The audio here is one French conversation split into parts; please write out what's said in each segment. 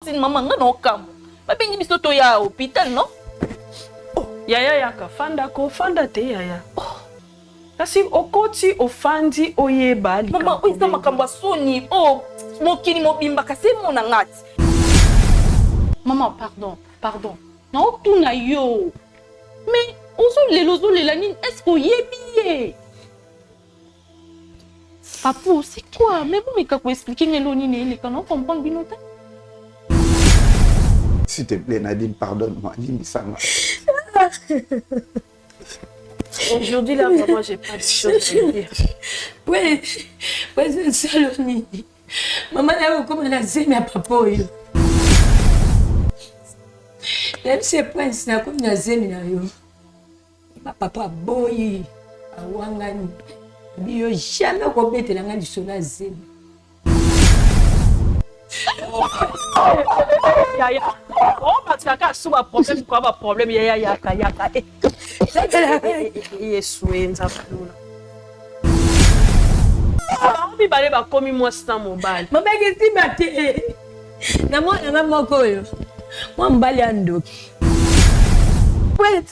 C'est maman no kam. Ba bengi biso to ya hôpital non? Yaya yaka fanda te yaya. Kasi okoti ofandi oyeba li. Mama oisa makamba soni. Oh, mokini mobimba kasi mona ngati. Maman, pardon. Non, tout na yo. Mais ozo lela nini? Est-ce que yebi? Papou, c'est quoi? Mais vous m'avez expliqué que nini ele kana comprendre binota. S'il te plaît, Nadine, pardonne-moi. Dis-moi ça. Aujourd'hui, là, vraiment, j'ai pas de choses à dire. Ouais, c'est saloni. Maman, là, comment elle a dit, mais papa, même si prince, là, comme il a dit, ma papa, boy, à Wangani, il n'a jamais remettre la main du soleil. Yaya, oh, parce qu'il y a un problème, quoi, un problème, yaya. Yesu, ça flou. Ah, on va aller comme moi, c'est un mobile. Maman, qu'est-ce que tu m'as dit? Na moi, na maman, quoi, moi, m'bali ando. Wait.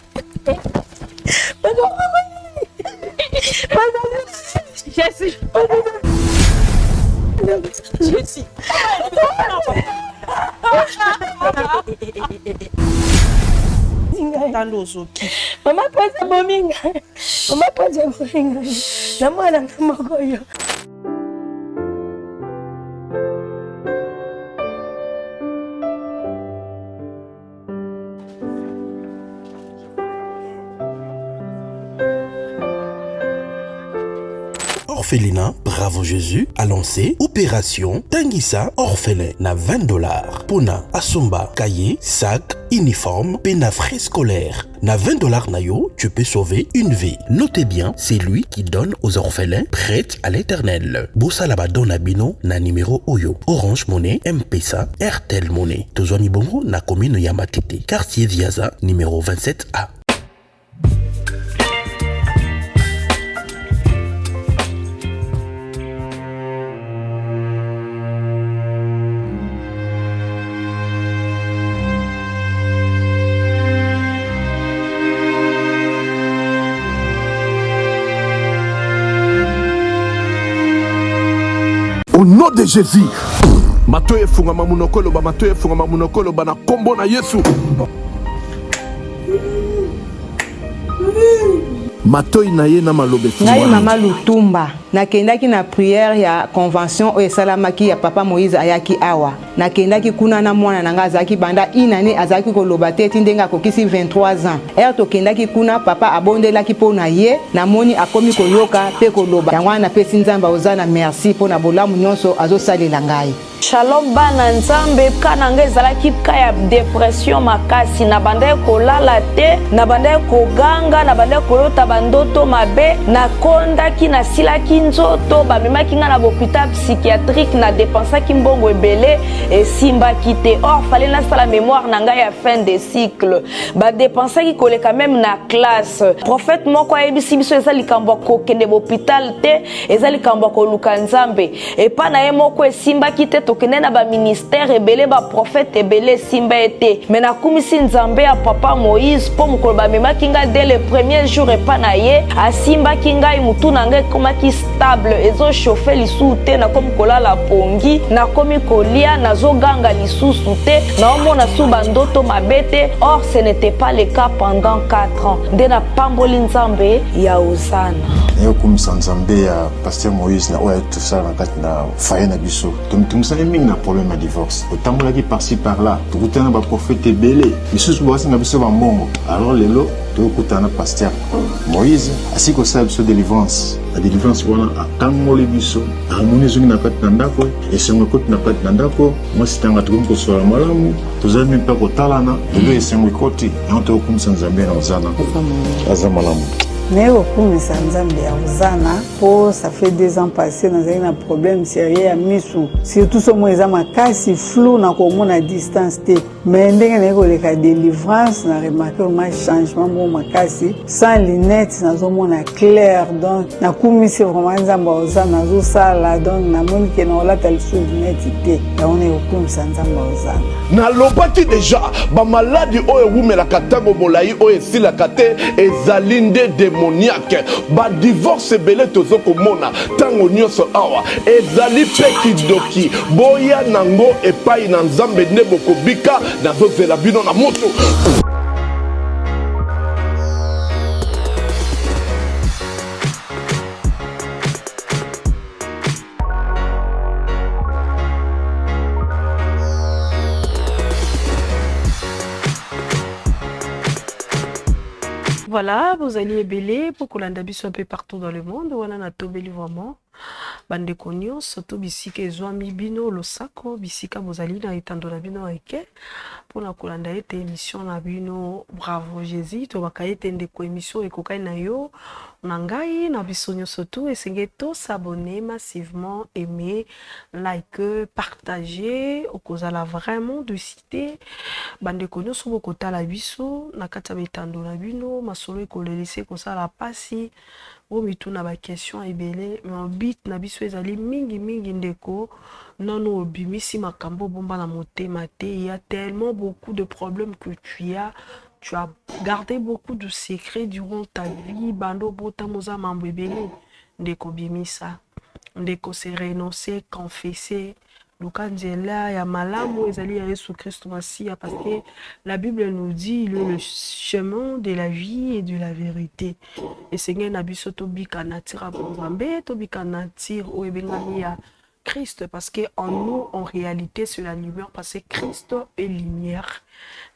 Jessie. Jessie. Mama pasa bominga. Mama pasa bominga. Na mwana na magoyo. Orphelinat Bravo Jésus a lancé Opération Tanguissa Orphelin na $20. Pona Asomba, cahier, sac, uniforme, pena frais scolaires. Na $20 nayo, tu peux sauver une vie. Notez bien, c'est lui qui donne aux orphelins prêts à l'éternel. Bossalaba Dona Bino na numéro Oyo. Orange Monnaie, M-Pesa, Airtel Monnaie. Tozwani Bongo na commune Yamatete. Quartier Viaza, numéro 27A. Au nom de Jésus, matoye funga mamunokolo ba na kombo na Yesu. Matoyi na ye na malobe. Ngai mama Lutumba nakendaki na prière ya convention oyo esalamaki ya papa Moïse ayaki awa. Nakendaki kuna na mwana nanga azaki banda inane azaki koloba te ndenge akokisi 23 ans. Tokendaki kuna papa abondelaki po na ye namoni akomi koyoka pe koloba. Yango wana pesi Nzambe ozana merci po na bolamu nyonso azosalela ngai. Shalom bana nzambe kana ngezalaki kaya depression makasi na banda kolala te na banda koganga na banda kolota bandoto mabe na kondaki na silaki nzoto bamemaki nga na hôpital psychiatrique na dépensaki mbongo ebele esimbaki te or fallait na sala mémoire na ngai ya fin de cycle ba dépensaki koleka même na classe prophète moko ayebisi biso eza likambo kokende hôpital te eza likambo koluka nzambe epa na ye moko esimbaki te tokende na ba ministère ebele ba prophète ebele simba ete mais nakumisi nzambe ya papa Moïse po mokolo bamemaki nga dès le premier jour epa na ye asimbaki ngai mutu na ngai komaki stable ezo chauffer lisusu te na komi kolala pongi na komi kolia nazoganga lisusu te na omona su bandoto mabe te or ce n'était pas le cas pendant 4 ans nde na pamboli nzambe ya Osana nayokumisa nzambe ya pasteur Moïse na oyo tosala na kati na faye na biso tomisani mingi na problème ya divorce otambolaki par-ci par-là tokutana na baprofete ebele misusu bawasinga biso bambongo alors lelo tokutana na pasteur Moïse asi kosala biso délivrance la délivrance wana akangoli biso akamoni ezongi na kati na ndako esengo ekoti na kati na ndako mwasi tanga tokomi kosola malamu tozali mpe kotalana lelo esengo ekoti yango tokokumisa nzambe na ozana aza malamu naye kokumisa nzambe ya kozana mpo ça fait 2 ans passé nazali na problème sérieux ya misu surtout somo eza makasi flou na komona distance te mais ndenge naye koleka délivrance na remarke ma changement moko makasi sans lunette nazomona clair donc nakumisi vraiment nzambe ya kozana nazosala donc namoni ke naolata lisu lunette te yango naye kokumisa nzambe ya kozana nalobaki deja bamaladi oyo ewumelaka ntango molai oyo esilaka te ezali nde démoniaque badivorce ebele tozokomona ntango nyonso awa ezali mpe kidoki boya nango epai na nzambe nde bokobika nazozela bino na moto. Voilà, vous allez ébélé pour que l'andabiso un peu partout dans le monde. Voilà, na tobeli vraiment. Bande konyo, surtout bisika ezwami bino losako, bisika bozali na itando na bino eke. Pour na kolanda ete émission na bino Bravo Jésus, to bakaite ndeko émission ekokai na yo. Nangai na bisonyo surtout esenge to s'abonner massivement, aimer, liker, partager, okozala vraiment de citer bande konyo so bokota la biso na kata mitando na bino masolo ekolelise kosala pasi o mituna ba question ebele mais bit na biso ezali mingi ndeko non obimisi makambo bomba na motema te. Il y a tellement beaucoup de problèmes que tu as gardé beaucoup de secrets durant ta vie. Bando bota moza mambebele ndeko bimisa ndeko se renoncer, confesser Lukanzela ya malamu ezali ya Yesu Christ Masia, parce que la Bible nous dit il est le chemin de la vie et de la vérité. Et Seigneur nabiso tobika natira bonzambe tobika natir o ebengami ya Christ, parce que en nous en réalité c'est la lumière, parce que Christ est lumière.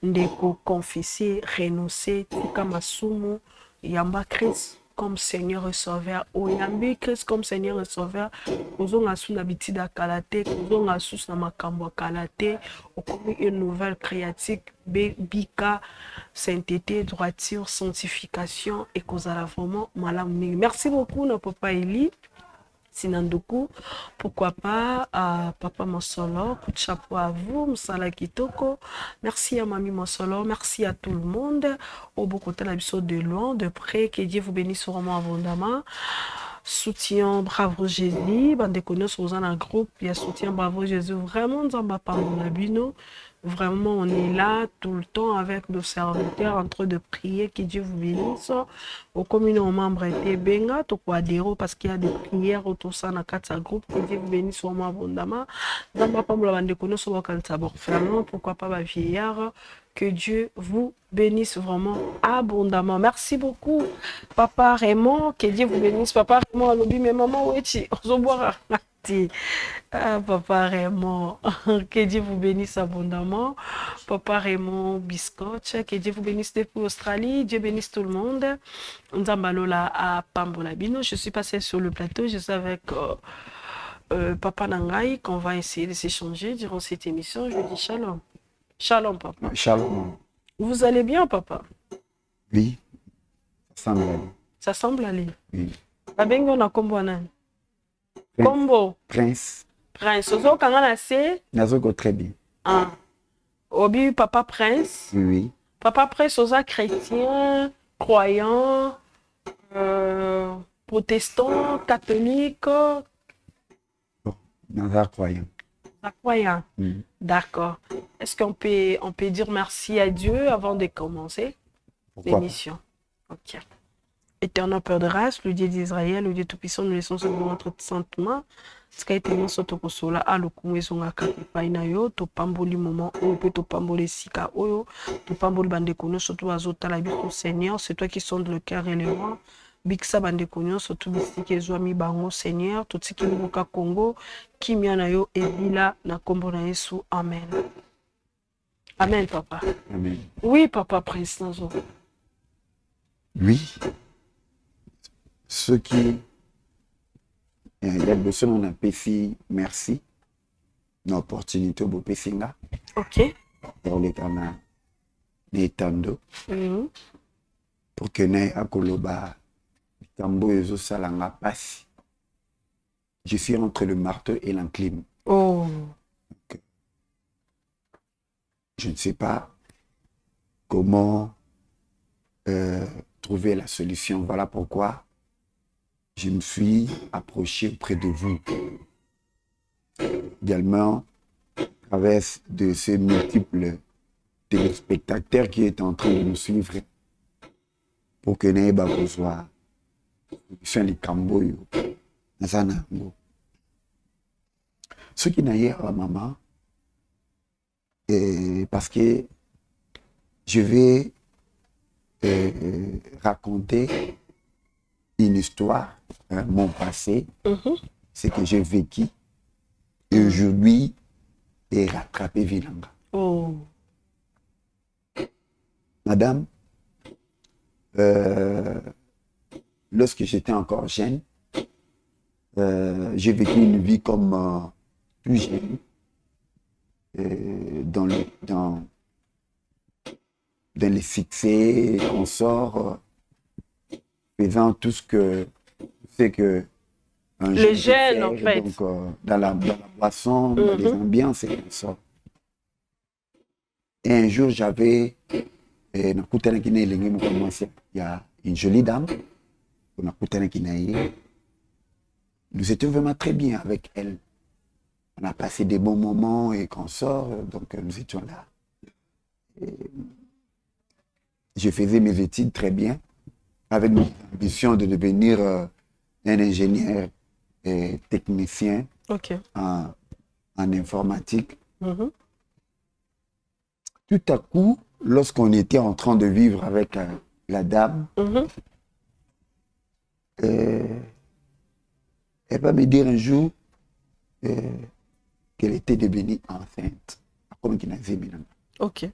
Ndeko confesser, renoncer tika masumu yamba Christ comme Seigneur et Sauveur, oyambi Christ comme Seigneur et Sauveur, ozonga sous l'habitude à kalate, ozonga sous na makambo kalate, okomi une nouvelle créative, bika, sainteté, droiture, sanctification, et kozala vraiment malam. Merci beaucoup, na papa Eli. Sinanduku, pourquoi pas à papa Mosolo, coup de chapeau à vous, Msala Kitoko, merci à mamie Mosolo, merci à tout le monde, au beau côté de l'épisode de loin, de près, que Dieu vous bénisse vraiment abondamment. Soutien Bravo Jésus, bande connus sur un groupe, il y a soutien Bravo Jésus, vraiment dans ma part de vraiment on est là tout le temps avec nos serviteurs en train de prier, que Dieu vous bénisse. Au communes aux membres et benga to adhérer parce qu'il y a des prières autour ça dans quatre groupes, que Dieu vous bénisse vraiment abondamment. Dans ma part de bande connus sur vraiment pourquoi pas ma vieillard. Que Dieu vous bénisse vraiment abondamment. Merci beaucoup, Papa Raymond. Que Dieu vous bénisse. Papa Raymond, lobby, mais maman, oui, Papa Raymond, que Dieu vous bénisse abondamment. Papa Raymond Biscotte, que Dieu vous bénisse depuis Australie. Dieu bénisse tout le monde. Nzambalola à Pambolabino. Je suis passée sur le plateau. Je suis avec Papa Nangai, qu'on va essayer de s'échanger durant cette émission. Je dis shalom. Shalom, papa. Shalom. Vous allez bien, papa? Oui, ça semble aller. Ça semble aller. Oui. Babengo na kombo nani? Kombo. Prince. Prince. Ozo kangana se? Nazoko très bien. Ah. Obi papa Prince. Oui, oui. Papa Prince oza chrétien, croyant, protestant, catholique. Bon, Naza croyant. Croyant. D'accord. Est-ce qu'on peut dire merci à Dieu avant de commencer l'émission? Ok. Éternel Père de race, le Dieu d'Israël, le Dieu Tout-Puissant, nous laissons sur notre saintement. Ce qui a été mis sur ton consola, à l'okumé son akapipa inayo, to pamboli moment, ou peut to pamboli sika oyo, to pamboli bandekono, surtout azota la bible Seigneur, c'est toi qui sondes le cœur et le roi. Biksa bandekono, surtout bisiki ezwami bango Seigneur, tout ce qui nous Congo, qui miana yo ebila na kombo na Yesu. Amen. Amen, papa. Amen. Oui, papa Prince Nazo. Oui. Ceux qui... Il y a besoin d'un PC, merci. Une opportunité pour PC. Ok. Pour les canaux. Les tandos. Pour que nous ayons likambo ezosalanga pasi. Je suis entre le marteau et l'enclume. Oh. Donc, je ne sais pas comment trouver la solution. Voilà pourquoi je me suis approché auprès de vous. Également, à travers de ces multiples téléspectateurs qui est en train de nous suivre pour que nous besoin sur les camboyo nazanango ce qui n'a hier à maman parce que je vais raconter une histoire, mon passé, ce que j'ai vécu et aujourd'hui et rattraper Vilanga. Oh. Madame, lorsque j'étais encore jeune, j'ai vécu une vie comme plus jeune, dans les succès, consorts, faisant tout ce que c'est que les jeunes en fait. Donc, dans la boisson, dans les ambiances et tout ça. Et un jour, j'avais il y a une jolie dame, nous étions vraiment très bien avec elle. On a passé des bons moments et consorts, donc nous étions là. Et je faisais mes études très bien, avec l'ambition de devenir un ingénieur et technicien en informatique. Tout à coup, lorsqu'on était en train de vivre avec la dame, elle va me dire un jour qu'elle était devenue enceinte. Ok.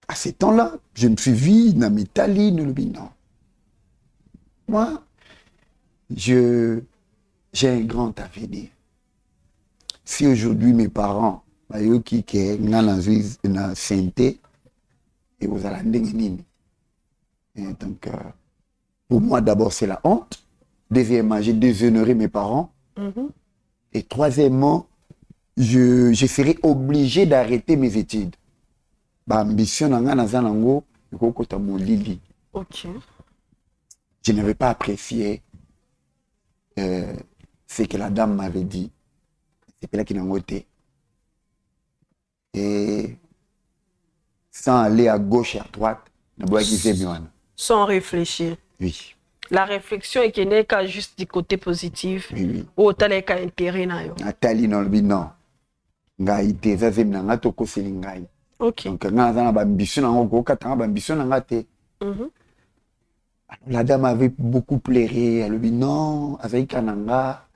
À ce temps-là, je me suis vu dans mes talis, non. Moi, j'ai un grand avenir. Si aujourd'hui mes parents qui na santé et vous allez donc pour moi d'abord c'est la honte. Deuxièmement, j'ai déshonoré mes parents. Et troisièmement, je serai obligé d'arrêter mes études. Ambition Ok. Je n'avais pas apprécié ce que la dame m'avait dit. C'est là qu'il a voté. Et sans aller à gauche et à droite, sans réfléchir. Oui. La réflexion est qu'il n'est qu'à juste du côté positif. Oui. Ou t'as les cas intérêt. Nathalie non, non. Ngai te zaze mnanga toko selingai. Ok. Donc nga zana ba ambition na ngo katanga ba ambition na ngate. La dame avait beaucoup pleuré. Elle lui dit non, avec Kananga.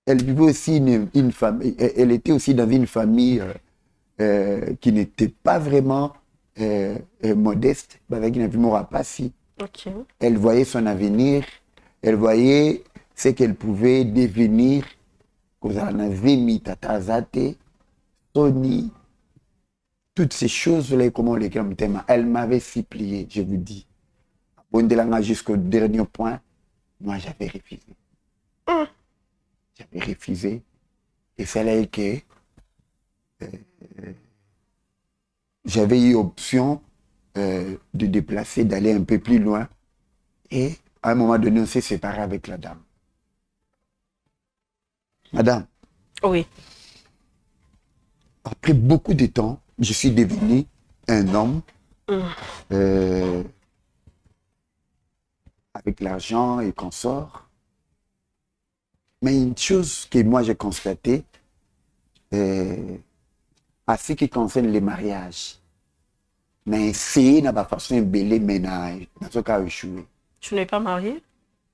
Elle vivait aussi une famille, elle était aussi dans une famille qui n'était pas vraiment modeste. Okay. Elle voyait son avenir, elle voyait ce qu'elle pouvait devenir. Tony, toutes ces choses-là, comment les gars, elle m'avait supplié, je vous dis. Jusqu'au dernier point, moi j'avais refusé. J'avais refusé. Il fallait que j'avais eu option de déplacer, d'aller un peu plus loin. Et à un moment donné, on s'est séparé avec la dame. Madame. Oui. Après beaucoup de temps, je suis devenu un homme avec l'argent et consort. Mais une chose que moi j'ai constatée, à ce qui concerne les mariages, mais c'est de façon belle ménage, dans ce cas échoué. Tu n'es pas marié?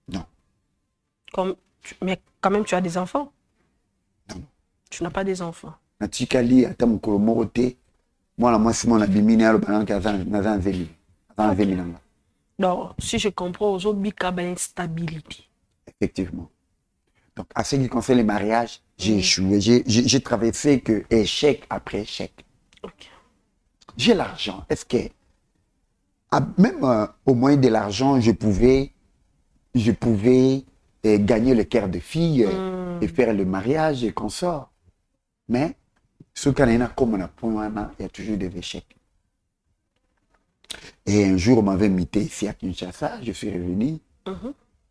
Non. Mais quand même tu as des enfants? Non. Tu n'as pas des enfants? Natikali ata mukolo moko te mwana mwasi mona bimini alo banaka nazan zeli. Donc si je comprends aujourd'hui qu'il y a une instabilité. Effectivement. Donc à ce qui concerne les mariages, j'ai échoué. J'ai traversé que échec après échec. Okay. j'ai l'argent. Est-ce que, même au moyen de l'argent, je pouvais gagner le cœur des filles et faire le mariage et qu'on sort. Mais, ce qu'on a comme on a point, il y a toujours des échecs. Et un jour, on m'avait invité ici à Kinshasa, je suis revenu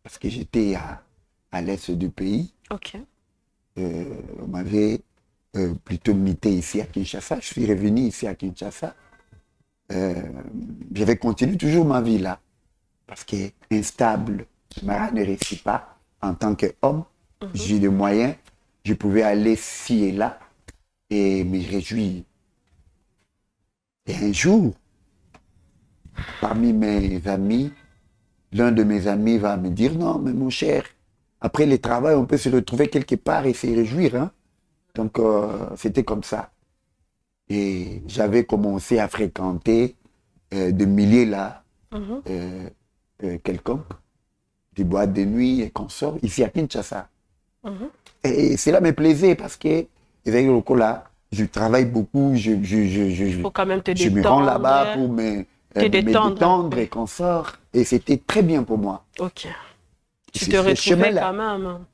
parce que j'étais à l'est du pays. Ok. On m'avait plutôt invité ici à Kinshasa. Je suis revenu ici à Kinshasa. J'avais continué toujours ma vie là. Parce que instable, Mara ne réussit pas en tant qu'homme. J'ai des moyens. Je pouvais aller ci et là et me réjouir. Et un jour, parmi mes amis, l'un de mes amis va me dire, non, mais mon cher, après le travail, on peut se retrouver quelque part et se réjouir. Hein? Donc, c'était comme ça. Et j'avais commencé à fréquenter des milliers là, quelconque, des boîtes de nuit et consorts, ici à Kinshasa. Et cela me plaisait parce que, là, je travaille beaucoup, faut quand même te je me rends là-bas pour me détendre et consorts. Et c'était très bien pour moi. Ok. Tu te retrouvais quand même.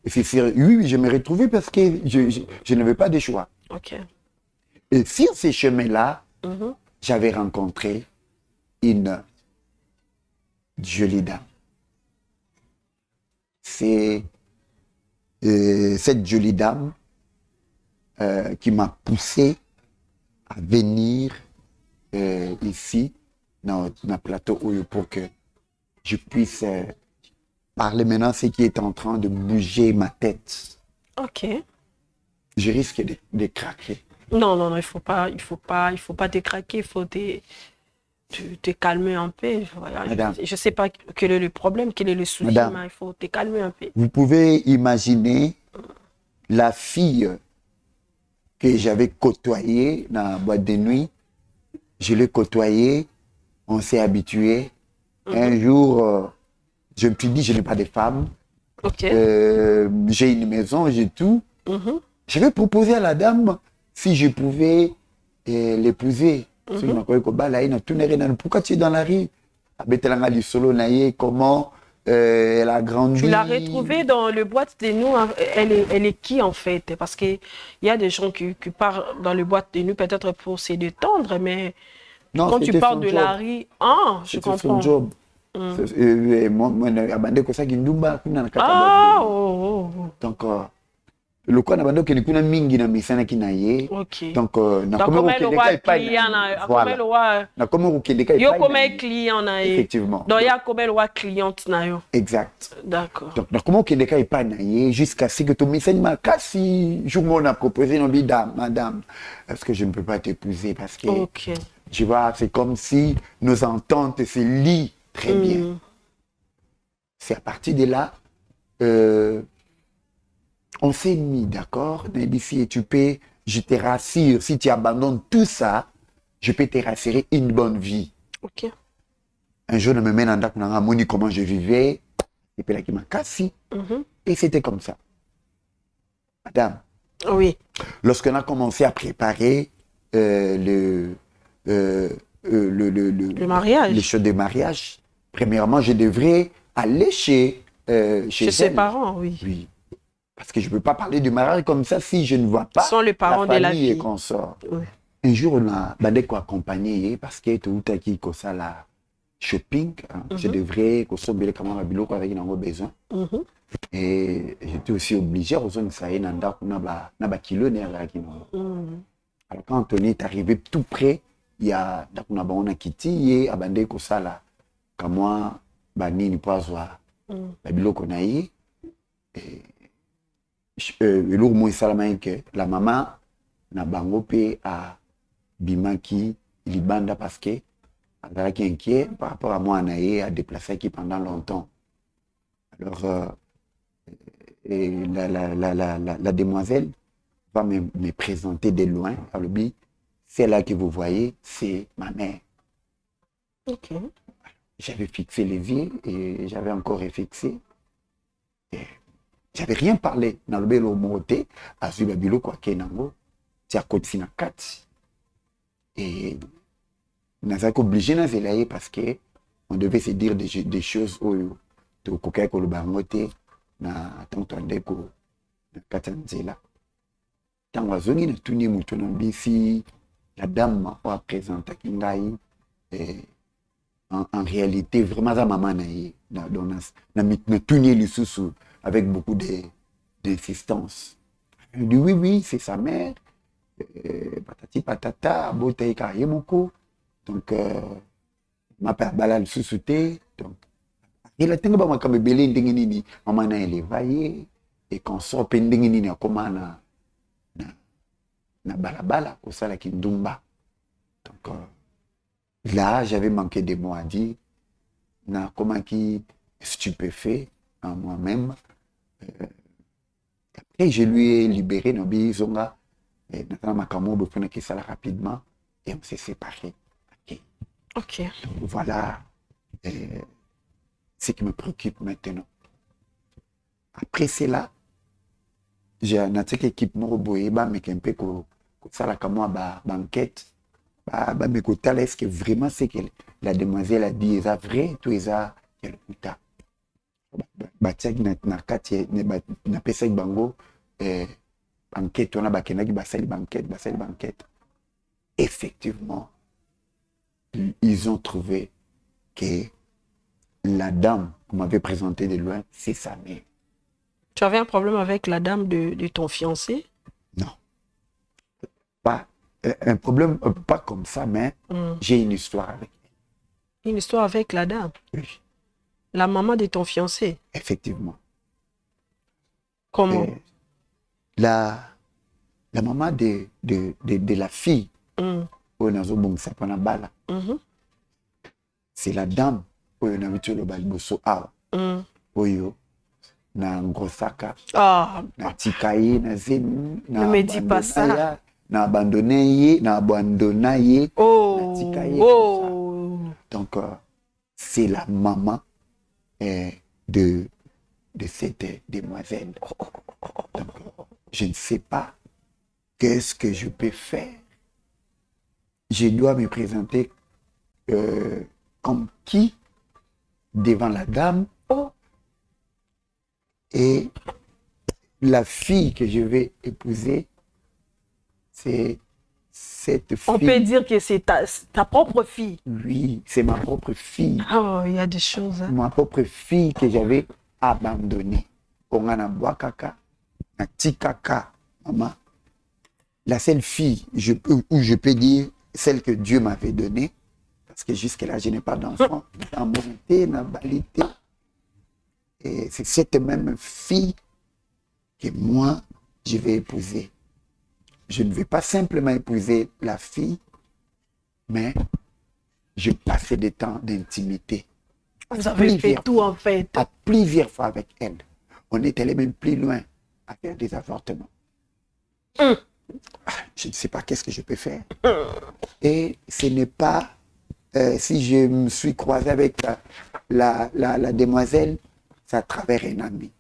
Oui, je me retrouvais parce que je n'avais pas de choix. Ok. Et sur ces chemins-là, j'avais rencontré une jolie dame. C'est cette jolie dame qui m'a poussé à venir ici, dans le plateau pour que je puisse parler maintenant ce qui est en train de bouger ma tête. Ok. Je risque de craquer. Non, il faut pas décraquer, il faut te calmer un peu. Madame, je sais pas quel est le problème, quel est le souci, Madame, mais il faut te calmer un peu. Vous pouvez imaginer la fille que j'avais côtoyée dans la boîte de nuit. Je l'ai côtoyée, on s'est habitué. Un jour, je me suis dit, je n'ai pas de femme. Okay. J'ai une maison, j'ai tout. Je vais proposer à la dame si je pouvais l'épouser. Pourquoi tu es dans la rue? Comment elle a grandi. Tu l'as retrouvée dans le boîte de nuit. Elle est qui en fait? Parce qu'il y a des gens qui partent dans le boîte de nuit peut-être pour se détendre, mais non, quand tu parles de job. la rue, je comprends. Son job. Donc, le quoi na bando que ni kuna mingi na misana kinaye. Donc na comme client na effectivement. Donc il y a comme le cliente na yo. Exact. D'accord. Donc na comment que ndeka pas na ye jusqu'à ce que tu misani makasi jour on a proposé non madame est-ce que je ne peux pas t'épouser parce que tu vois c'est comme si nos ententes se lient très bien. C'est à partir de là on s'est mis d'accord, et tu peux, je te rassure, si tu abandonnes tout ça, je peux te rassurer une bonne vie. Ok. Un jour, je me mets dans la moni comment je vivais, et puis là, qui m'a cassé. Et c'était comme ça. Madame. Oui. Lorsqu'on a commencé à préparer le mariage. Les choses de mariage, premièrement, je devrais aller chez ses parents, oui. Oui. Parce que je ne peux pas parler du mariage comme ça si je ne vois pas sont les parents la de la famille fille et qu'on sort. Oui. Un jour, on a accompagné parce que tout à qui ça la shopping, je devrais qu'on soit bien comme un biloko avec un besoin. Et j'étais aussi obligé aux zones ça y nanda kuna ba kilo ne la kino. Alors quand Anthony est arrivé tout près, il y a dakuna ba on a quitté et abandé ko sala comme moi bani ni poazwa ba biloko na yi lourd moi salama que la maman na bango pe a bimaki libanda parce que azalaki inquiet par rapport à moi naye a déplacé qui pendant longtemps. Alors et la demoiselle va me présenter de loin. Alors celle-là que vous voyez, c'est ma mère. Ok. J'avais fixé les yeux et j'avais encore fixé. J'avais rien parlé dans le bel moté à Zubabilo quoi kenango, c'est à côté de 4. Et nazalaki obligé nazela ye parce que on devait se dire des choses oyo tokokaki koloba yango te na ntango ndeko na kati ya nzela. Ntango azongi natuni moto na bisi la dame oyo apresentaki ngai en réalité vraiment aza mama na ye natuni ye lisusu avec beaucoup d'insistance. Je dis oui, c'est sa mère. Patati patata, abotaki kaka ye moko. Donc, mape abala lisusu te. Donc, il tenga ba makambo ebele ndenge nini mama na eleva ye et consort mpe ndenge nini akoma na balabala kosalaki ndumba. Donc, là, j'avais manqué des mots à dire. Na komaki stupéfait en moi-même. Après, je lui ai libéré Nobi Zonga. Nathan Makamou, qui ça rapidement. Et on s'est séparés. Ok. Donc, voilà ce qui me préoccupe maintenant. Après cela, j'ai une équipe Moroboé, mais qui est un peu comme ça, la banquette. Mais est-ce que vraiment c'est que la demoiselle a dit, est vrai, tout est ça, il y a le putain. Batiaki na kati na pesa bango banquette on a bakena ki basali banquette. Effectivement, ils ont trouvé que la dame qu'on m'avait présentée de loin, c'est sa mère. Tu avais un problème avec la dame de ton fiancé? Non. Pas un problème, pas comme ça, mais j'ai une histoire avec elle. Une histoire avec la dame? Oui. La maman de ton fiancé? Effectivement. Comment? La maman de la fille, c'est la dame Oyo na Ngosaka. Na Tikaye, na Zen, ne me dis pas ça. Na abandonné, na Tikaye. Donc, c'est la maman de cette demoiselle. Donc, je ne sais pas qu'est-ce que je peux faire. Je dois me présenter comme qui devant la dame. Et la fille que je vais épouser, c'est cette fille. On peut dire que c'est ta propre fille. Oui, c'est ma propre fille. Oh, il y a des choses. Hein. Ma propre fille que j'avais abandonnée. On a Boakaka, na Tikaka, maman. La seule fille où je peux dire celle que Dieu m'avait donnée, parce que jusque-là, je n'ai pas d'enfant, dans mon été, dans balité. Et c'est cette même fille que moi, je vais épouser. Je ne vais pas simplement épouser la fille, mais je passerai des temps d'intimité. Vous avez fait tout en fait. À plusieurs fois avec elle. On est allé même plus loin à faire des avortements. Je ne sais pas qu'est-ce que je peux faire. Et ce n'est pas si je me suis croisé avec la demoiselle, c'est à travers un ami.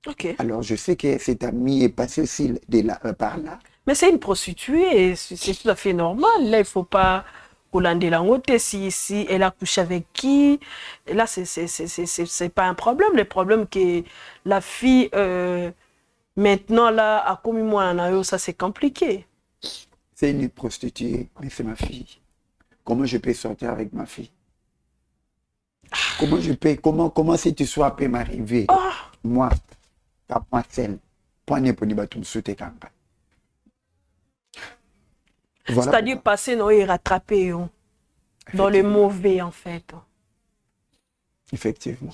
Okay. Alors je sais que cet ami est passé aussi par là. Mais c'est une prostituée, c'est tout à fait normal. Là, il ne faut pas Hollander la haute. Si elle a couché avec qui, là, c'est pas un problème. Le problème que la fille, maintenant, là, a commis moi en aïe, ça c'est compliqué. C'est une prostituée, mais c'est ma fille. Comment je peux sortir avec ma fille? Comment je peux, comment cette histoire peut m'arriver? Moi, pas moi seul. Voilà. C'est-à-dire passer non, et rattraper dans le mauvais en fait. Effectivement.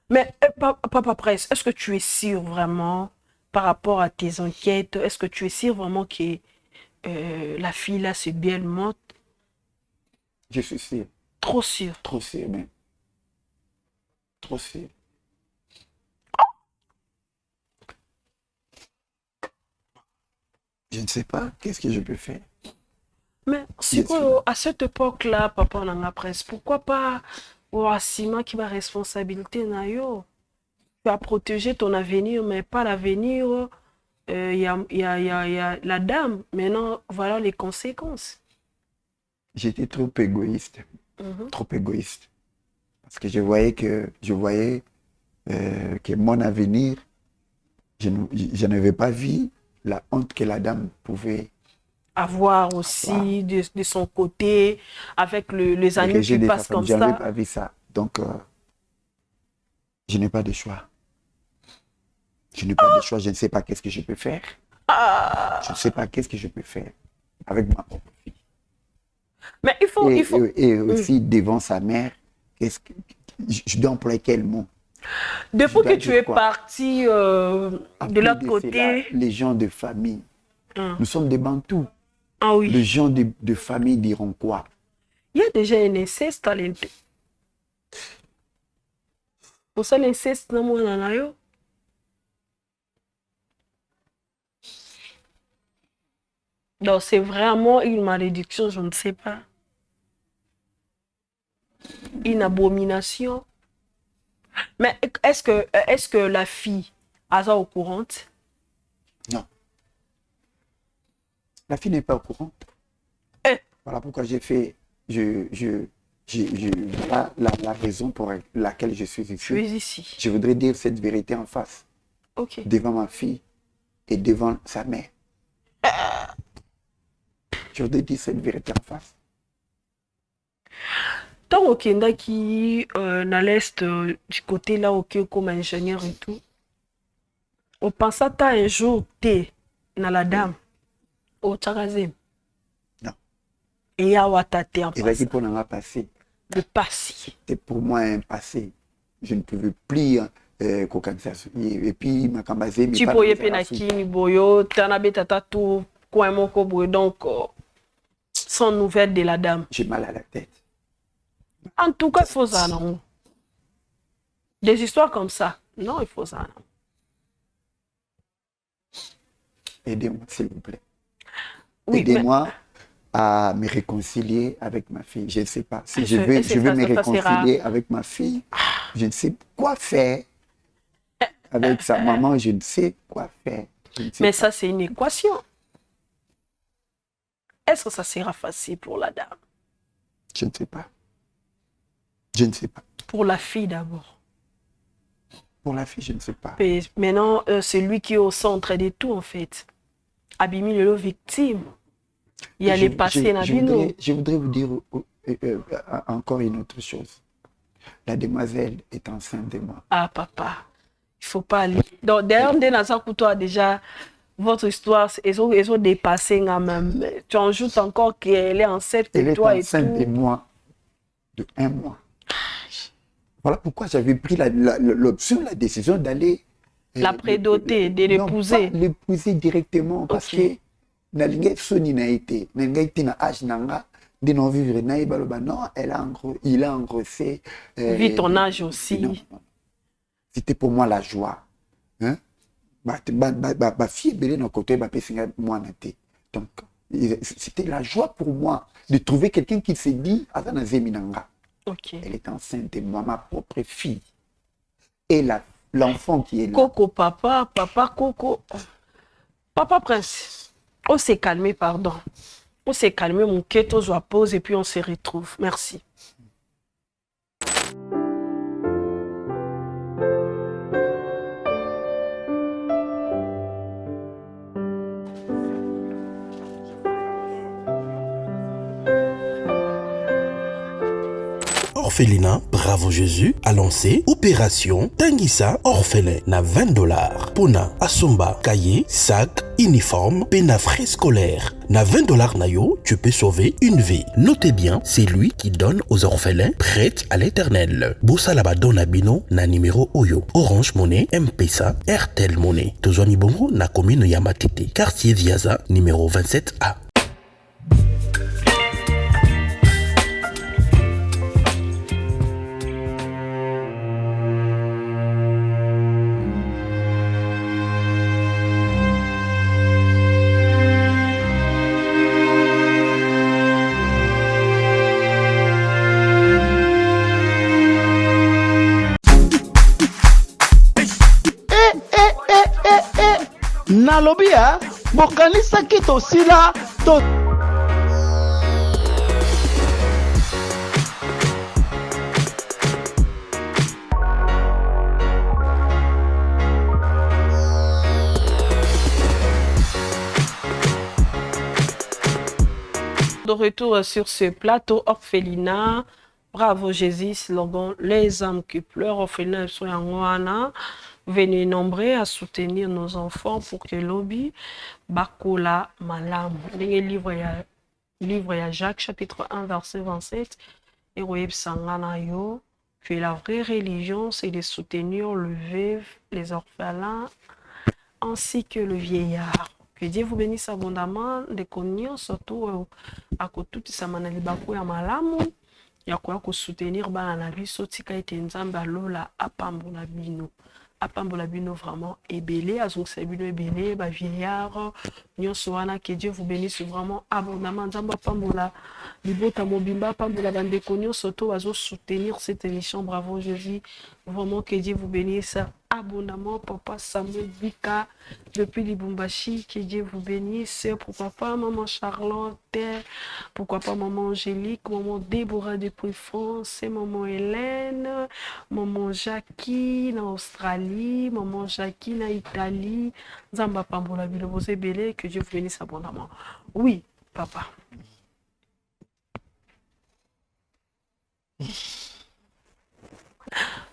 Mais Papa Prince, est-ce que tu es sûr vraiment par rapport à tes enquêtes, est-ce que tu es sûr vraiment que la fille là c'est bien morte? Je suis sûr. Trop sûr. Trop sûr même. Trop sûr. Je ne sais pas, qu'est-ce que je peux faire? Mais à cette époque-là, Papa Nanga Prince, pourquoi pas Assima qui va responsabilité Nayo? Tu as protégé ton avenir, mais pas l'avenir. Il y a la dame. Maintenant, voilà les conséquences. j'étais trop égoïste. Trop égoïste. Parce que je voyais que mon avenir, je n'avais pas vu la honte que la dame pouvait avoir aussi de son côté, avec les années qui passent comme ça. Je n'avais pas vu ça. Donc, je n'ai pas de choix. Je n'ai pas de choix. Je ne sais pas qu'est-ce que je peux faire. Je ne sais pas qu'est-ce que je peux faire avec ma propre fille. Mais il faut... Et aussi devant sa mère, je dois employer quel mot? Depuis que tu es parti de l'autre côté... Les gens de famille, nous sommes des Bantous. Ah oui. Les gens de famille diront quoi? Il y a déjà un inceste à l'intérieur. Pour ça, l'inceste, non, moi, non, yo. Donc, c'est vraiment une malédiction, je ne sais pas. Une abomination. Mais est-ce que la fille a ça au courant? Non. La fille n'est pas au courant. Voilà pourquoi j'ai fait... Voilà la raison pour laquelle je suis ici. Je voudrais dire cette vérité en face. Okay. Devant ma fille et devant sa mère. Je voudrais dire cette vérité en face. Tant au Kenda qui dans l'est du côté là ok comme ingénieur et tout, on pense à un jour t'es dans la dame au Tcharazim. Non. Et à Watate en passé. Et là qui pour n'en passer. Le passé. C'était pour moi un passé. Je ne pouvais plus et puis ma cambazé. Tu peux y penaki boyo tanabe tata tout coin mon cobre donc sans nouvelle de la dame. J'ai mal à la tête. En tout cas, il faut ça, non? Des histoires comme ça, non, il faut ça, non? Aidez-moi, s'il vous plaît. Oui, aidez-moi à me réconcilier avec ma fille. Je ne sais pas. Si je veux me réconcilier avec ma fille, je ne sais quoi faire. Avec sa maman, je ne sais quoi faire. Mais ça, c'est une équation. Est-ce que ça sera facile pour la dame? Je ne sais pas. Je ne sais pas. Pour la fille d'abord. Pour la fille, je ne sais pas. Mais maintenant, c'est lui qui est au centre de tout, en fait. Abimi le victime. Il y a les passés dans je voudrais vous dire encore une autre chose. La demoiselle est enceinte de moi. Ah, papa. Il ne faut pas aller. Donc, d'ailleurs, on a déjà votre histoire, ils ont dépassé quand même. Tu ajoutes encore qu'elle est enceinte de toi et tout. Elle est enceinte de moi de 1 mois. Voilà pourquoi j'avais pris l'option, la décision d'aller... la prédoter, de l'épouser. Non, pas l'épouser directement, parce que il a engrossé... Vu ton âge aussi. Non. C'était pour moi la joie. Hein? Ma fille est dans le côté, donc c'était la joie pour moi de trouver quelqu'un qui s'est dit okay. Elle est enceinte de moi, ma propre fille. Et l'enfant qui est là. Coco, papa, Coco. Papa Prince, on s'est calmé, pardon. On s'est calmé, mon quête, on se pause et puis on se retrouve. Merci. Orphelinat Bravo Jésus a lancé Opération Tanguissa Orphelin na $20. Pona Asomba, cahier, sac, uniforme, pena frais scolaires. Na $20 nayo, tu peux sauver une vie. Notez bien, c'est lui qui donne aux orphelins prêts à l'éternel. Bossa laba dona bino na numéro Oyo. Orange Money, M-Pesa, Airtel Money. Tozwami bongo na commune Yamatete. Quartier Viaza, numéro 27A. Nalobia, bokanisaki tosila to De retour sur ce plateau orphelinat. Bravo Jésus, slogan les âmes qui pleurent, orphelinat sur Yangoana. Venez nombreux à soutenir nos enfants pour que l'obi bakola malam. Livre ya Jacques chapitre 1 verset 27. Et Royeb Sangana yo que la vraie religion c'est de soutenir le veuf, les orphelins ainsi que le vieillard. Que Dieu vous bénisse abondamment de connaître surtout à côté de sa manali bako ya malamu ya kwa soutenir bana na biso tika ete nzambe alola apambola bino. Apambola bino vraiment ébélé, azongisa bino ébélé, ba vieillard, nyonso wana, que Dieu vous bénisse vraiment abondamment. Nzambe apambola libota mobimba, apambola bandeko nyonso to azo soutenir cette émission. Bravo Jésus, vraiment que Dieu vous bénisse abondamment. Papa Samuel Bika depuis Lubumbashi, que Dieu vous bénisse. Pourquoi pas maman Charlotte, pourquoi pas maman Angélique, maman Déborah depuis France, maman Hélène, maman Jackie en Australie, maman Jackie en Italie. Zamba Pambola Bilobose Belé, que Dieu vous bénisse abondamment. Oui, papa.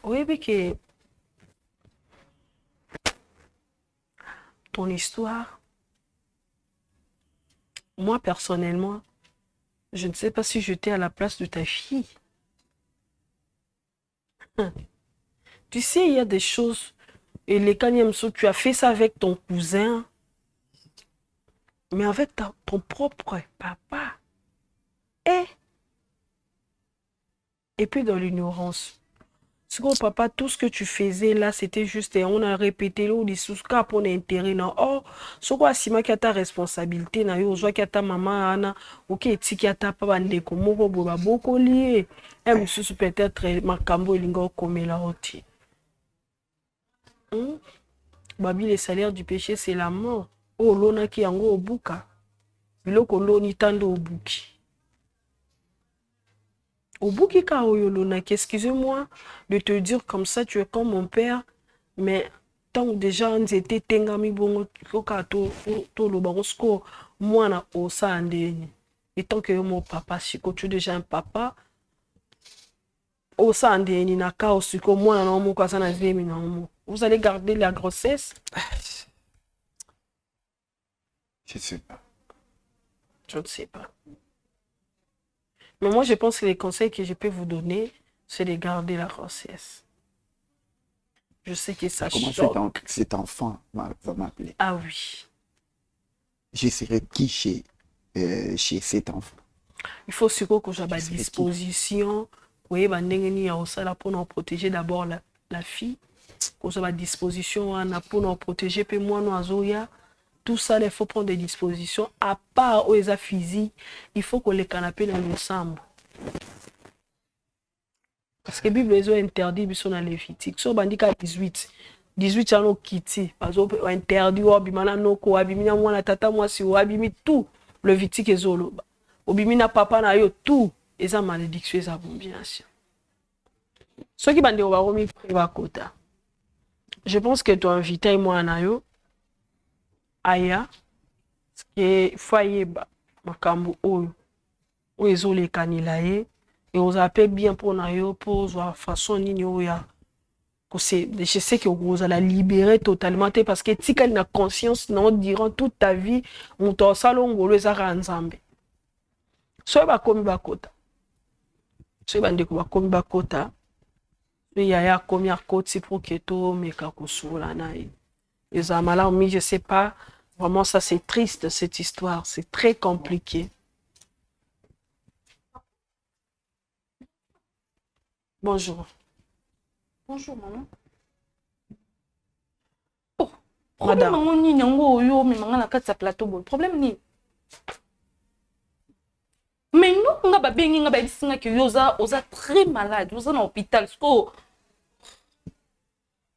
Oui, mais que ton histoire, moi personnellement, je ne sais pas si j'étais à la place de ta fille. Tu sais, il y a des choses, et les Kanyamso, tu as fait ça avec ton cousin, mais avec ton propre papa. Et puis dans l'ignorance. Ce que papa, tout ce que tu faisais là, c'était juste, et on a répété là, on dit sous cap, on a intérêt. Oh, ce quoi, si ma qui a ta responsabilité, na yo, soit qui a ta maman, ana, ok, si qui a ta papa, ndeko, moko, boba, beaucoup lié. Et monsieur, peut-être, ma cambo, lingo, comme la rôti. Babi, les salaires du péché, c'est la mort. Oh, l'on a qui yango au bouka. Biloko l'on y tando au bouki. Au bout qui excusez-moi de te dire comme ça, tu es comme mon père, mais tant déjà on était tengami bongo to lo bangosko moi na osa andeni. Et tant que mon papa siko tu es déjà un papa osa andeni na ka osiko moi na mo kwa sana zemi na mo. Vous allez garder la grossesse? Je sais pas. Je ne sais pas. Mais moi, je pense que les conseils que je peux vous donner, c'est de garder la grossesse. Je sais que ça choque. Cet enfant va m'appeler. Ah oui. Je serai qui chez cet enfant? Il faut surtout que j'ai à disposition. Oui, pour protéger d'abord la fille. Que j'ai à disposition pour nous protéger. Puis moi, nous tout ça, il faut prendre des dispositions. À part aux physiques, il faut que les canapés dans l'ensemble. Parce que la Bible est interdit dans les Lévitique. Si on dit qu'à 18, il y a quitté. Par exemple, interdit, tout. Le Lévitique est zolo. Obimina papa na yo tout. Et ça malédiction, ça abomination. Ceux qui bandent au baromi privakota. Je pense que tu as invité moi na yo. Aya, ce foyer makambo oyo ezole kanila ye et on appelle bien pour nayo pour voir façon nini oya que c'est je sais que vous allez libérer totalement parce que tika na conscience non durant toute ta vie on to salon ngolo ezaka nzambe so ba komi bakota so ba ndeko ba komi bakota so ya komi akoti pour que to meka kusula naye les amalami je sais pas. Vraiment, ça c'est triste cette histoire, c'est très compliqué. Bonjour. Bonjour maman. Oh, madame. Problème ni. Mais nous, nga ba bengi nga ba bisinga que yoza très malade, yoza na hôpital sko.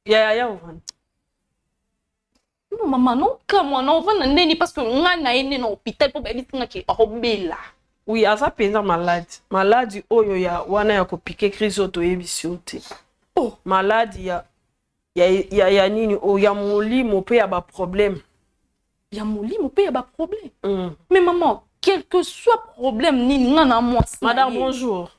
Ya. Non, maman, non, comme on va n'en parce que on a un hôpital pour baby qui robela. Oui, à ça pendant malade. Malade, oh ya, wana ya kopike crise auto émissionté. Oh, malade ya nini, oh ya moli mo pe ya ba problème. Ya moli mo pe ya ba problème. Mais maman, quel que soit problème ni ngana moi. Madame, bonjour.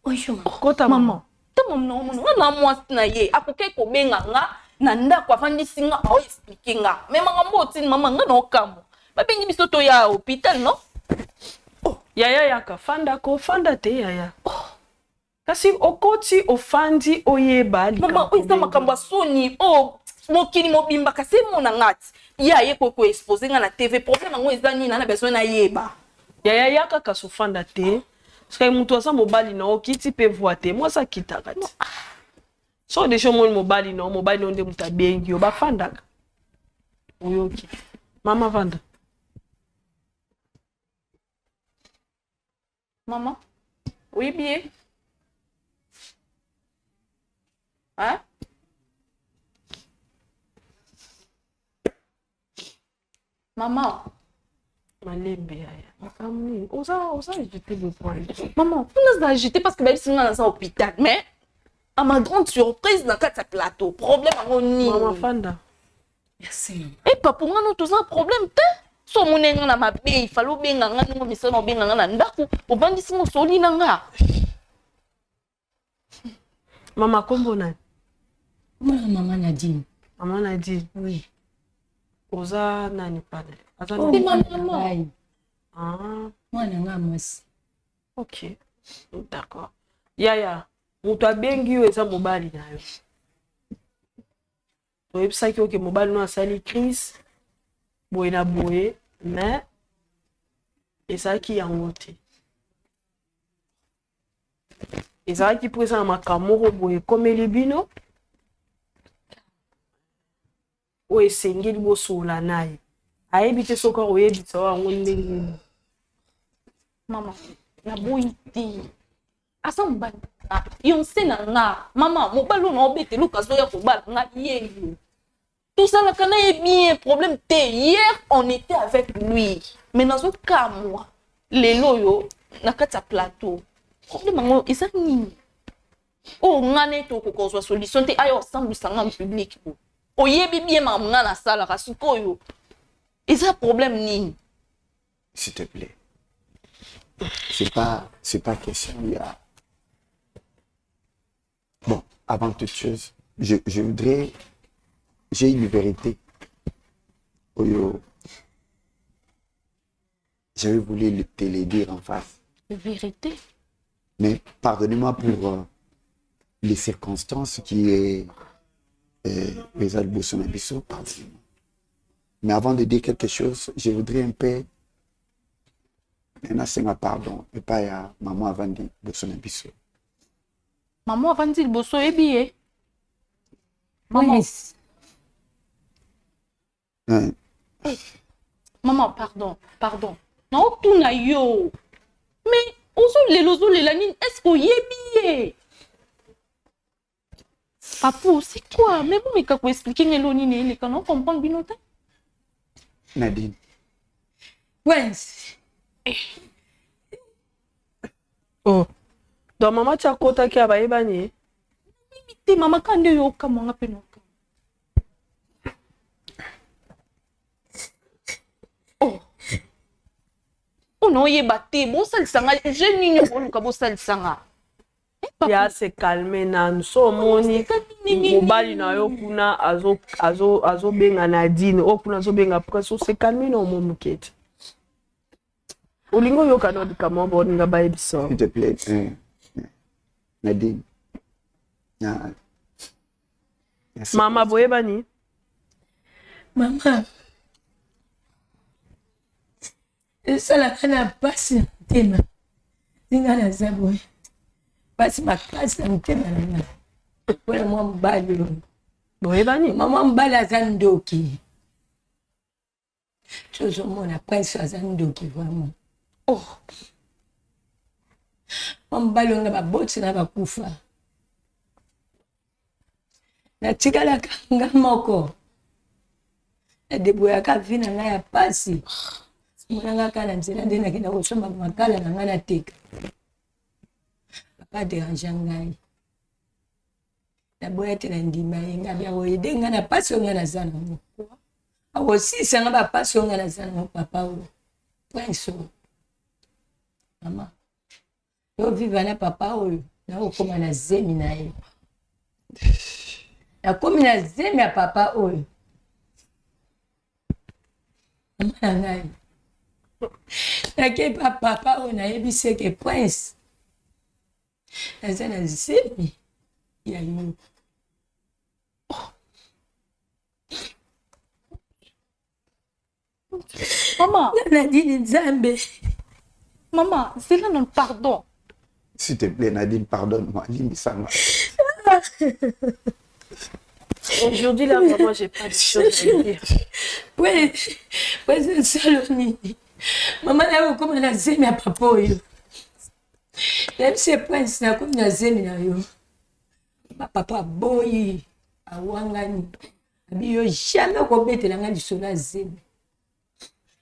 Bonjour. Kota maman. Ta maman ngana moi na ye akoke ko benga nga na ndako afandi singa o expliquer nga. Même nga moti maman ngana okamo. Ba bengi biso to ya hôpital non? Yaya yaka fanda ko fanda te yaya. Kasi okoti ofandi oyeba li. Maman oisa makambo soni mokini mobimba kasi mona ngati. Yaya ko exposer nga na TV problème ngo ezani na besoin na yeba. Yaya yaka kaso fanda te. Skai mutu asa mobali na okiti pe voite. Moi sa kita kati. So de shomo mobali na nde mutabengi oba fanda. Oyoki. Mama fanda. Maman, oui, bien. Hein? Maman. Malembe yaya. Osa jeter le point. Maman, vous nous agitez parce que même si nous sommes dans un hôpital, mais à ma grande surprise, dans le plateau, problème à mon nid. Maman Fanda. Merci. Et papa, nous avons tous un problème, so monenga na mabe ifalo benga nga ngo misano benga nga na ndako obandisi mo soli na nga. Mama kombo na Maman Nadine. Maman Nadine. Oui. Oza nani pale? Aza maman. Ah, moi na mwasi. OK. D'accord. Yaya, mutu abengi yo eza mobali na yo. To ebisa ki oke mobali no asali crise. Boye na boye, mais ezalaki yango te. Ezalaki po eza na makamoko boye komeli bino oyo esengeli bosola na ye. Ayebi te soki oyebisa yango ndenge. Mama, na boyi te. Asa mobali yonse na nga. Mama, mobali na obete lukazo ya kobala nga yeyo. Tout ça, là, quand il y a bien problème, hier, on était avec lui. Mais dans un cas, moi, les loyaux, na kata plateau. Problème, ils sont nini. Oh, on a net au qu'on soit solution, t'es ailleurs ensemble, ça en public. Oh, y est bien, ma m'a la salle, à ce qu'on ils ont problème nini. S'il te plaît. C'est pas question, il y a. Bon, avant toute chose, je voudrais. J'ai une vérité. Oyo. J'avais voulu te le dire en face. Une vérité? Mais pardonnez-moi pour les circonstances qui est les Albosonabiso, pardonnez-moi. Mais avant de dire quelque chose, je voudrais un peu pardon, et pas à maman avant de Bosonabiso. Maman avant de Bosso est bien. Maman. Oui. Maman, pardon. Non, tout na yo. Mais, ozo le lanine, est-ce qu'on y est bien? Papou, c'est quoi? Mais vous, mais quand vous expliquez les lonines, les canons comprennent bien autant? Nadine. Ouais. Oh. Donc, maman, tu as kota qui a baïbani? Limité, maman, quand on est au camon, on a peine. Oh non, il est battu. Bon, ça le sanga. Je n'y ai pas bon, ça le sanga. Ya se calme na nso moni mobali na yo kuna azo benga Nadine o kuna azo benga presso se calme na mo mukete. Olingo yo kana di kama boninga ba ebiso. S'il te plaît, Nadine. Mama boyebani. Mama. Esala kana pasi tema. Tingana zaboy. Pasi makasi mtema na. Wala mwa mbali. Boyebani. Mama mbali azandoki. Chozo mona prince azandoki vraiment. Oh. Mama mbali nga baboti na bakufa. Na tikala kanga moko. Na deboya ka vina na ya pasi. Mwana kala nzela ndena kina kusoma makala na ngana teka. Papa dérange ngai. Na boya tena ndima yenga bya woyede ngana pasi ngana zana mo. Awo si sanga ba pasi ngana zana mo papa wo. Prince. Maman. Yo viva na papa oyo. Na okoma na zemi na ye. Na komi na zemi ya papa oyo. Maman na ngai. Nake papa oyo na yebise ke prince. Naza na zemi ya yo. Maman. Nadine Nzambe. Maman, c'est là non pardon. S'il te plaît, Nadine, pardonne-moi. Limisanga. Aujourd'hui, là, vraiment, j'ai pas de choses à dire. Oui, c'est Saloni. Maman, là, comme on a zemi à papa, yo. Même si prince, là, comme on a zemi, là, yo. Papa, boy, a wangani. Abi, yo, jamais qu'on bête, là, du sol à zemi.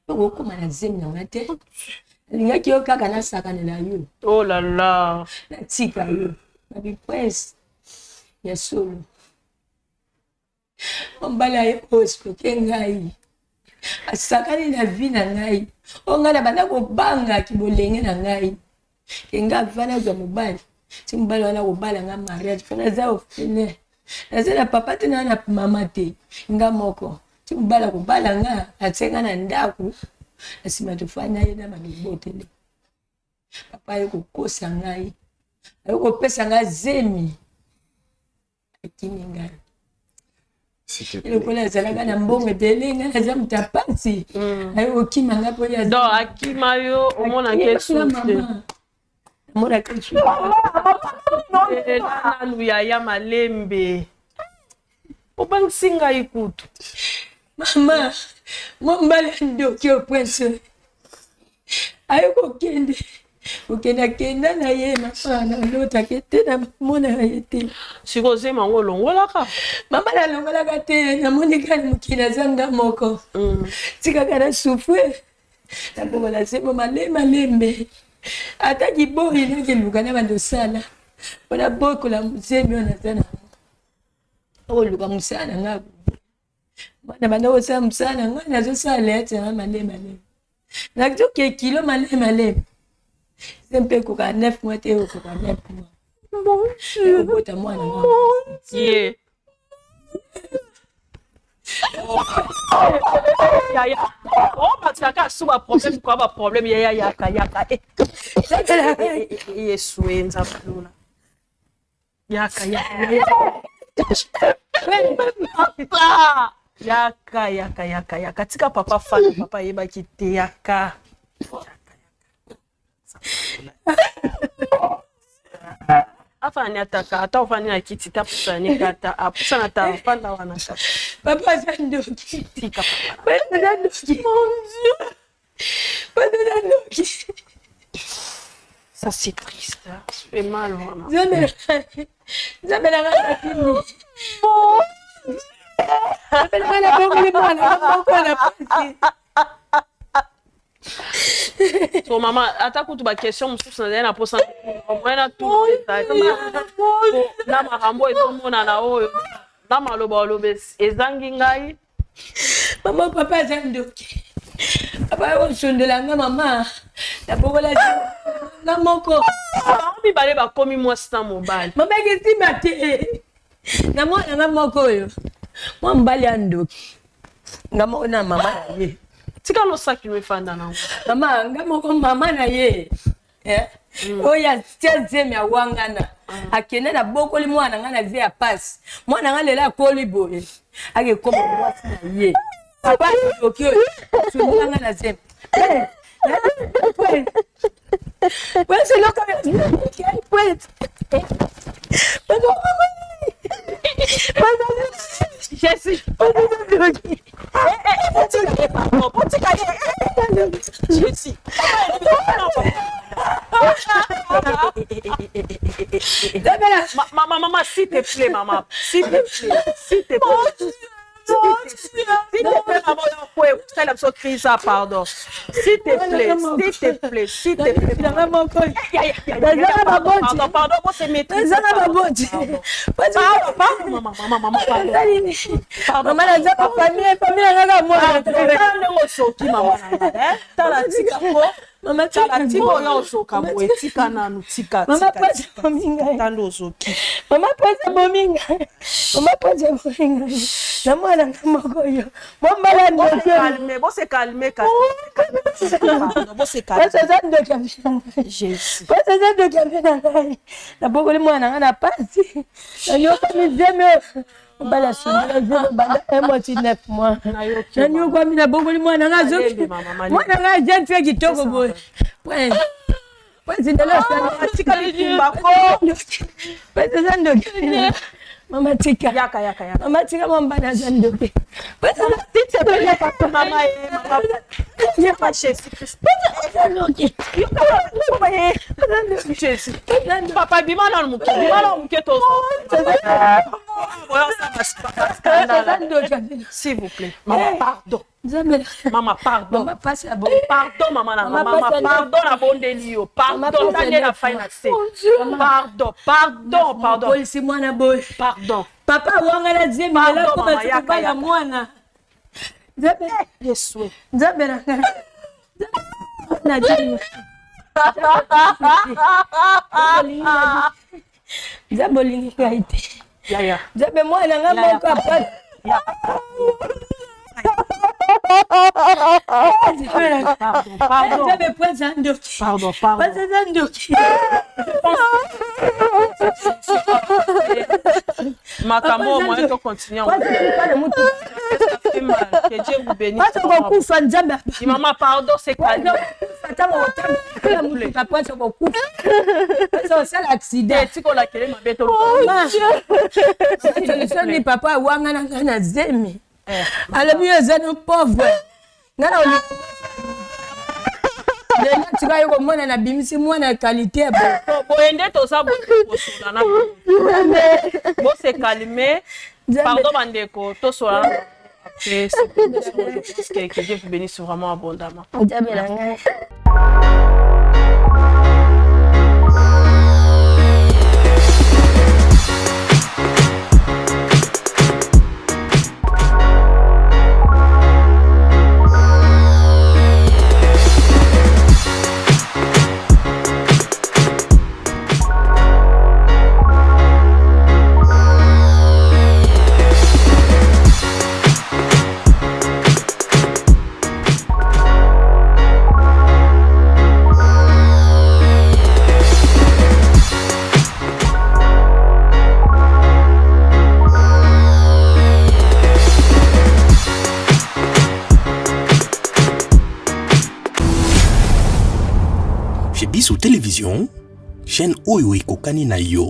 Yo, comme on a zemi, là, on a tête. Linga ki yo kaka na sakane na yo. Oh là là. Na tika yo. Na bi prince. Ya solo. Ombala ye hospital ngai. Asakane na vie na ngai. Onga na bana ko banga ki bolenge na ngai. Kenga vana za mobali. Ti mobali wana ko bala nga mariage. Fana za ofine. Na zela papa te na mama te. Nga moko. Ti mobali ko bala nga. Atsenga na ndaku. Asima tufanya yena manibotele. Papa yuko kosa ngai. Yuko pesa ngai zemi. Akini ngai. Yuko la zalaka na mbongo tele ngai za mtapasi. Yuko kima ngapo ya. Do akima yo omona kesu. Mona kesu. Na luya ya malembe. Obang singa ikutu. Mama, mwambale ndio kio pwense. Ayuko kende. Ukenda kenda na ye mama na lota kete na mona yete. Sikoze mango longola ka. Mama la longola ka te na monika mukina zanga moko. Tika kana souffre. Na bongola sebo malembe. Ata kibori na keluka na bando sala. Ona boko la mzemi ona tena. O luka musana ngabu. Bana bana osa msana ngana zo sala ete malema. Na kitoke kilo malema. Sempe ko ka 9 mois te ko ka 9 mois. Mon Dieu. Bota mwana. Mon Dieu. Ya. Oh, parce que suba problème quoi ba problème ya yaka. Yesu enza pluna. Yaka. Yaka. Katika papa fana papa yeba kite yaka. Afani ataka ata ofani na kiti tapusani kata apusana ta fanda wana kata. Papa zandoki. Tika papa. Papa zandoki. Mon Dieu. Papa zandoki. Ça c'est triste. Ça fait mal vraiment. Zamela kini. Zamela bongo mwana bongo pasi. So maman, ata kutu ba question mususu na na posa mwana tu na makambo etomona na oyo na maloba lobe ezangi ngai. Maman papa zandoki. Papa on sondela nga mama. Na bokola na moko. Mi bale ba komi mwasi mobile. Mama kesi mate. Na mwana na moko yo. Mwa mbali andoki. Ngamo na mama ye. Tika lo saki me fanda na. Mama ngamo ko mama na ye. Oya tiazemi ya wangana. Akene na bokoli mwana ngana via pass. Mwana ngana lela koli boye. Ake koma mwasi na ye. Papa okyo. Sunga ngana zemi. Pues lo que pues. Jessie. Jessie. Maman, s'il te plaît, maman. S'il te plaît. S'il te plaît. S'il te plaît, maman, c'est la crise, pardon. S'il te plaît, s'il te plaît, s'il te plaît. Pardon, moi c'est maîtrise. Pardon, maman, pardon. Maman, la famille, maman. Mama tala tiko yo soka boye tika nanu tika Mama pasa bominga tando soki Mama pasa bominga Mama pasa bominga na mwana na mogoyo mombala ndoke bo se calmer kasi bo se calmer pasa zando kabisa Jésus pasa zando kabisa ngai na bogoli mwana ngana pasi na nyoka mizeme bala sundela zero banda emoti 9 mois na nyoka mina bogoli mwana ngazo mwana nga jeune fille kitoko boy ouais ouais ndelo sana tika litumba ko pesa zando mama tika yaka mama tika mambana zando pesa tika pesa papa mama ya pa Jésus Christ Jésus papa bimana muke to s'il vous plaît maman pardon Maman, pardon. Maman, passe la bonne. Pardon, maman. Maman, pardon, la bonne délio. Pardon, la fin Pardon, pardon, pardon. C'est moi, na boy. Pardon. Papa, wanga la dîme, là, comment tu peux pas la moine. Yes, oui. Zabela. Zabolingi kaite. Ya. Zabe moi na ngamo kapata. Pardon. Makambo, moi, je continue. Que Dieu vous bénisse. Maman, pardon, c'est quoi? C'est l'accident. C'est papa wangana na zemi. Alors mieux zeno pauvre. Ngana oli. Nena tika yoko mwana na bimisi mwana qualité bo ende to sa bo sola na bo se calmer. Pardon bandeko to sola après c'est que Dieu vous bénisse vraiment abondamment. Chez Bissou Télévision, chaîne Oyo Kokani na yo,